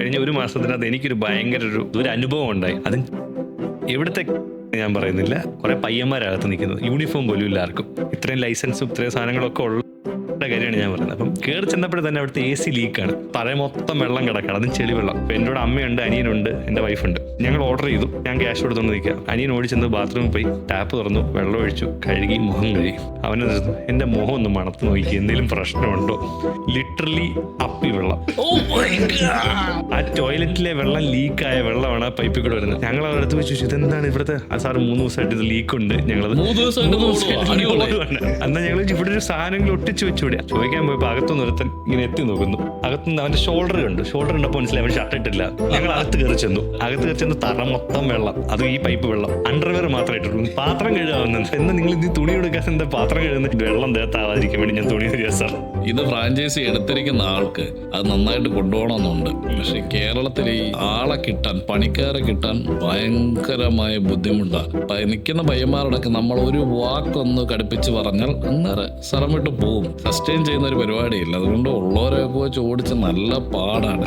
കഴിഞ്ഞ ഒരു മാസത്തിനകത്ത് എനിക്കൊരു ഭയങ്കര ഒരു അനുഭവം ഉണ്ടായി. അത് എവിടുത്തെ ഞാൻ പറയുന്നില്ല, കുറെ പയ്യന്മാരകത്ത് നിൽക്കുന്നത്, യൂണിഫോം പോലും ഇല്ല ആർക്കും. ഇത്രയും ലൈസൻസും ഇത്രയും സാധനങ്ങളൊക്കെ ഉള്ള കാര്യമാണ് ഞാൻ പറയുന്നത്. അപ്പം കയറി ചെന്നപ്പോഴേ തന്നെ അവിടുത്തെ AC ലീക്കാണ്. തറ മൊത്തം വെള്ളം കിടക്കണം, അതും ചെളി വെള്ളം. അപ്പം എൻ്റെ കൂടെ അമ്മയുണ്ട്, അനിയനുണ്ട്, എൻ്റെ വൈഫുണ്ട്. ഞങ്ങൾ ഓർഡർ ചെയ്തു, ഞാൻ ക്യാഷ് കൊടുത്തോണ്ട് നിൽക്കുക. അനിയൻ ഓടി ചെന്ന് ബാത്റൂമിൽ പോയി ടാപ്പ് തുറന്നു, വെള്ളം ഒഴിച്ചു, കഴുകി, മുഖം കഴുകി. അവനെ എൻ്റെ മുഖം ഒന്ന് മണത്ത് നോക്കി, എന്തെങ്കിലും പ്രശ്നമുണ്ടോ. ലിറ്ററലി അപ്പി വെള്ളം. ആ ടോയ്ലറ്റിലെ വെള്ളം ലീക്കായ വെള്ളമാണ് ആ പൈപ്പിൽ കൂടെ വരുന്നത്. ഞങ്ങൾ അവരടുത്ത് വെച്ചു, ഇതെന്താണ് ഇവിടുത്തെ? ആ സാറ് 3 ദിവസമായിട്ട് ഇത് ലീക്കുണ്ട്. ഞങ്ങളത് എന്നാൽ ഞങ്ങൾ ഇവിടെ ഒരു സാധനങ്ങൾ ഒട്ടിച്ചു വെച്ചു. ചോദിക്കാൻ പോയപ്പോൾ അകത്തുനിന്ന് ഒരുത്തൻ ഇങ്ങനെ എത്തി നോക്കുന്നു. അകത്തുനിന്ന് അവന്റെ ഷോൾഡർ കണ്ടപ്പോൾ മനസ്സിലായി അവൻ ഷർട്ട് ഇട്ടില്ല. ഞങ്ങൾ അകത്ത് കയറി ചെന്നു. തറ മൊത്തം വെള്ളം, അതും ഈ പൈപ്പ് വെള്ളം. അണ്ടർവെയർ മാത്രമേ ഇട്ടുള്ളൂ. പാത്രം കഴുകാവുന്നത് എന്നാ നിങ്ങൾ ഇനി തുണി എടുക്കാൻ എന്താ പാത്രം കഴുകുന്ന? വെള്ളം ദേഹത്താവാതിരിക്കാൻ വേണ്ടി ഞാൻ തുണി കഴുകിയ സാർ. ഇത് ഫ്രാഞ്ചൈസി എടുത്തിരിക്കുന്ന ആൾക്ക് അത് നന്നായിട്ട് കൊണ്ടുപോകണമെന്നുണ്ട്. പക്ഷെ കേരളത്തിൽ ഈ ആളെ കിട്ടാൻ, പണിക്കാരെ കിട്ടാൻ ഭയങ്കരമായ ബുദ്ധിമുട്ടാണ്. നിൽക്കുന്ന പയ്യന്മാരോടൊക്കെ നമ്മൾ ഒരു വാക്കൊന്ന് കടുപ്പിച്ച് പറഞ്ഞാൽ അന്നേരം സ്ഥലം വിട്ട് പോകും. സസ്റ്റെയിൻ ചെയ്യുന്ന ഒരു പരിപാടിയില്ല. അതുകൊണ്ട് ഉള്ളവരെയൊക്കെ വെച്ച് ഓടിച്ച് നല്ല പാടാണ്.